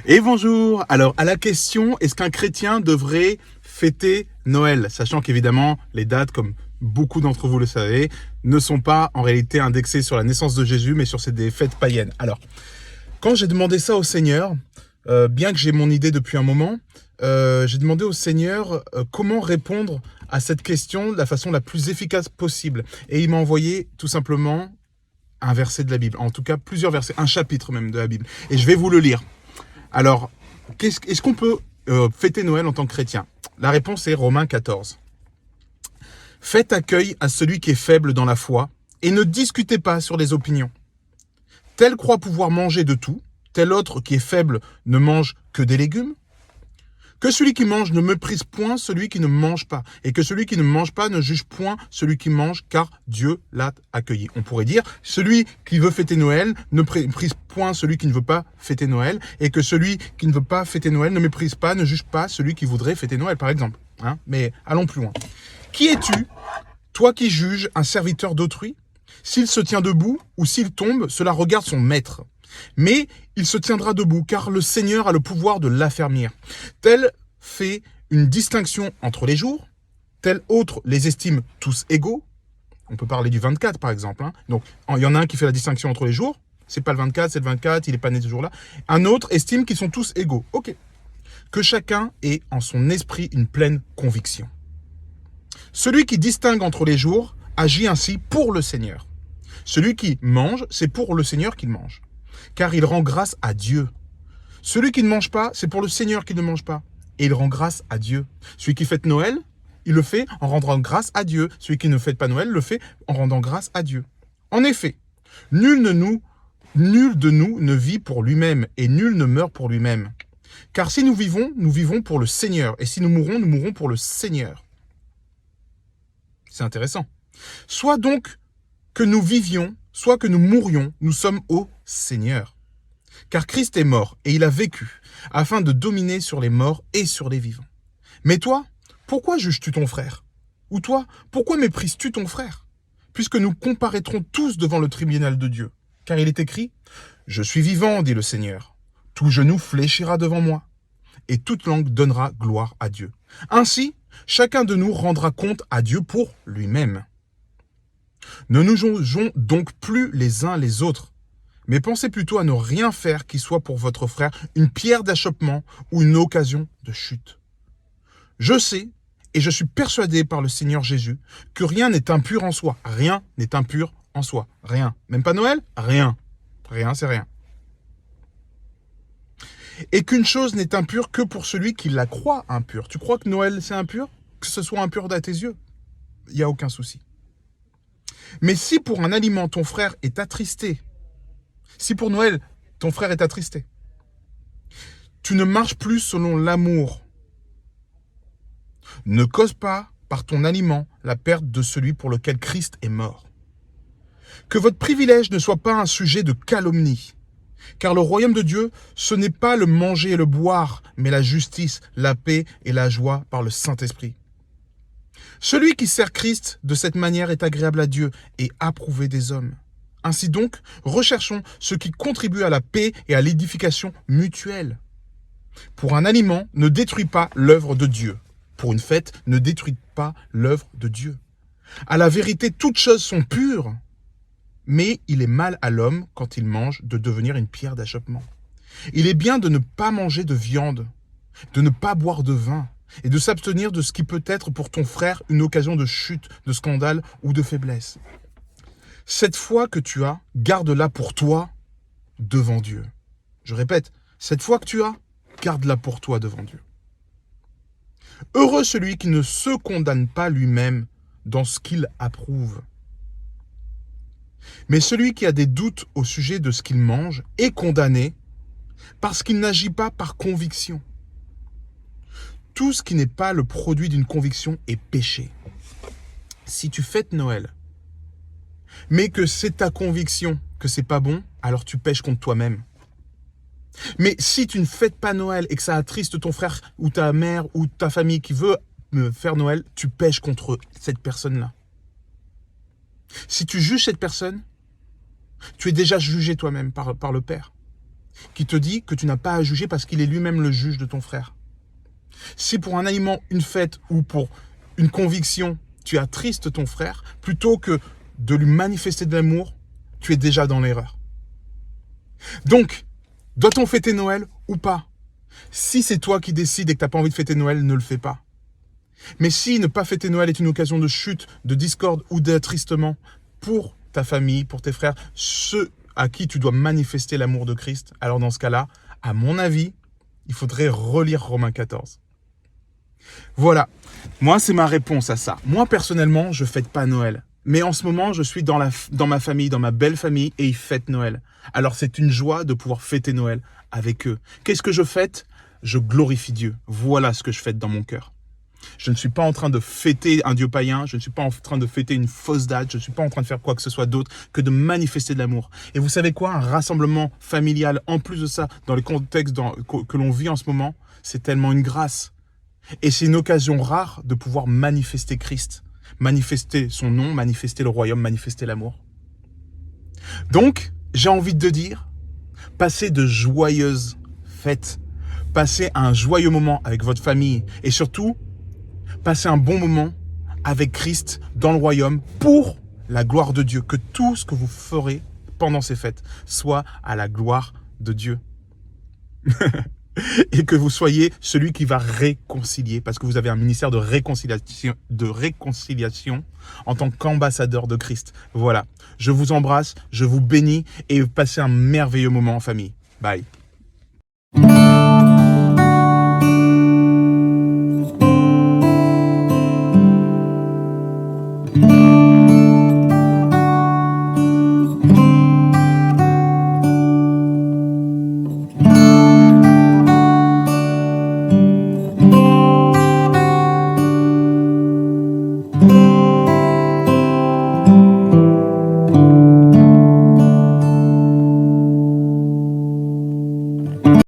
Et bonjour. Alors, à la question, est-ce qu'un chrétien devrait fêter Noël? Sachant qu'évidemment, les dates, comme beaucoup d'entre vous le savez, ne sont pas en réalité indexées sur la naissance de Jésus, mais sur des fêtes païennes. Alors, quand j'ai demandé ça au Seigneur, bien que j'ai mon idée depuis un moment, j'ai demandé au Seigneur comment répondre à cette question de la façon la plus efficace possible. Et il m'a envoyé tout simplement un verset de la Bible, en tout cas plusieurs versets, un chapitre même de la Bible. Et je vais vous le lire. Alors, est-ce qu'on peut fêter Noël en tant que chrétien? La réponse est Romains 14. Faites accueil à celui qui est faible dans la foi et ne discutez pas sur les opinions. Tel croit pouvoir manger de tout, tel autre qui est faible ne mange que des légumes. Que celui qui mange ne méprise point celui qui ne mange pas, et que celui qui ne mange pas ne juge point celui qui mange, car Dieu l'a accueilli. On pourrait dire, celui qui veut fêter Noël ne méprise point celui qui ne veut pas fêter Noël, et que celui qui ne veut pas fêter Noël ne méprise pas, ne juge pas celui qui voudrait fêter Noël, par exemple. Mais allons plus loin. Qui es-tu, toi qui juges un serviteur d'autrui? S'il se tient debout ou s'il tombe, cela regarde son maître. Mais il se tiendra debout, car le Seigneur a le pouvoir de l'affermir. Tel fait une distinction entre les jours, tel autre les estime tous égaux. On peut parler du 24 par exemple. Donc il y en a un qui fait la distinction entre les jours, c'est pas le 24, c'est le 24, il n'est pas né ce jour-là. Un autre estime qu'ils sont tous égaux. Ok. Que chacun ait en son esprit une pleine conviction. Celui qui distingue entre les jours agit ainsi pour le Seigneur. Celui qui mange, c'est pour le Seigneur qu'il mange, car il rend grâce à Dieu. Celui qui ne mange pas, c'est pour le Seigneur qui ne mange pas, et il rend grâce à Dieu. Celui qui fête Noël, il le fait en rendant grâce à Dieu. Celui qui ne fête pas Noël le fait en rendant grâce à Dieu. En effet, nul de nous ne vit pour lui-même, et nul ne meurt pour lui-même. Car si nous vivons pour le Seigneur, et si nous mourrons pour le Seigneur. C'est intéressant. Soit donc que nous vivions, soit que nous mourions, nous sommes au Seigneur. Car Christ est mort et il a vécu, afin de dominer sur les morts et sur les vivants. Mais toi, pourquoi juges-tu ton frère? Ou toi, pourquoi méprises-tu ton frère? Puisque nous comparaîtrons tous devant le tribunal de Dieu. Car il est écrit, « Je suis vivant, dit le Seigneur. Tout genou fléchira devant moi, et toute langue donnera gloire à Dieu. Ainsi, chacun de nous rendra compte à Dieu pour lui-même. Ne nous jugeons donc plus les uns les autres, mais pensez plutôt à ne rien faire qui soit pour votre frère une pierre d'achoppement ou une occasion de chute. Je sais, et je suis persuadé par le Seigneur Jésus, que rien n'est impur en soi. Rien n'est impur en soi. Rien. Même pas Noël? Rien. Rien, c'est rien. Et qu'une chose n'est impure que pour celui qui la croit impure. Tu crois que Noël c'est impur? Que ce soit impur à tes yeux? Il n'y a aucun souci. Mais si pour un aliment ton frère est attristé, si pour Noël ton frère est attristé, tu ne marches plus selon l'amour. Ne cause pas par ton aliment la perte de celui pour lequel Christ est mort. Que votre privilège ne soit pas un sujet de calomnie, car le royaume de Dieu, ce n'est pas le manger et le boire, mais la justice, la paix et la joie par le Saint-Esprit. Celui qui sert Christ de cette manière est agréable à Dieu et approuvé des hommes. Ainsi donc, recherchons ce qui contribue à la paix et à l'édification mutuelle. Pour un aliment, ne détruis pas l'œuvre de Dieu. Pour une fête, ne détruis pas l'œuvre de Dieu. À la vérité, toutes choses sont pures, mais il est mal à l'homme, quand il mange, de devenir une pierre d'achoppement. Il est bien de ne pas manger de viande, de ne pas boire de vin, et de s'abstenir de ce qui peut être pour ton frère une occasion de chute, de scandale ou de faiblesse. Cette foi que tu as, garde-la pour toi devant Dieu. Je répète, cette foi que tu as, garde-la pour toi devant Dieu. Heureux celui qui ne se condamne pas lui-même dans ce qu'il approuve. Mais celui qui a des doutes au sujet de ce qu'il mange est condamné parce qu'il n'agit pas par conviction. Tout ce qui n'est pas le produit d'une conviction est péché. Si tu fêtes Noël, mais que c'est ta conviction que c'est pas bon, alors tu pèches contre toi-même. Mais si tu ne fêtes pas Noël et que ça attriste ton frère ou ta mère ou ta famille qui veut faire Noël, tu pèches contre cette personne-là. Si tu juges cette personne, tu es déjà jugé toi-même par le Père. qui te dit que tu n'as pas à juger parce qu'il est lui-même le juge de ton frère. Si pour un aliment, une fête ou pour une conviction, tu attristes ton frère, plutôt que de lui manifester de l'amour, tu es déjà dans l'erreur. Donc, doit-on fêter Noël ou pas? Si c'est toi qui décides et que tu n'as pas envie de fêter Noël, ne le fais pas. Mais si ne pas fêter Noël est une occasion de chute, de discorde ou d'attristement pour ta famille, pour tes frères, ceux à qui tu dois manifester l'amour de Christ, alors dans ce cas-là, à mon avis, il faudrait relire Romains 14. Voilà, moi c'est ma réponse à ça. Moi personnellement, je fête pas Noël. Mais en ce moment, je suis dans ma famille, dans ma belle famille, et ils fêtent Noël. Alors c'est une joie de pouvoir fêter Noël avec eux. Qu'est-ce que je fête? Je glorifie Dieu. Voilà ce que je fête dans mon cœur. Je ne suis pas en train de fêter un Dieu païen, je ne suis pas en train de fêter une fausse date, je ne suis pas en train de faire quoi que ce soit d'autre que de manifester de l'amour. Et vous savez quoi? Un rassemblement familial, en plus de ça, dans le contexte que l'on vit en ce moment, c'est tellement une grâce. Et c'est une occasion rare de pouvoir manifester Christ, manifester son nom, manifester le royaume, manifester l'amour. Donc, j'ai envie de dire, passez de joyeuses fêtes, passez un joyeux moment avec votre famille et surtout, passez un bon moment avec Christ dans le royaume pour la gloire de Dieu. Que tout ce que vous ferez pendant ces fêtes soit à la gloire de Dieu. Et que vous soyez celui qui va réconcilier, parce que vous avez un ministère de réconciliation en tant qu'ambassadeur de Christ. Voilà, je vous embrasse, je vous bénis et passez un merveilleux moment en famille. Bye.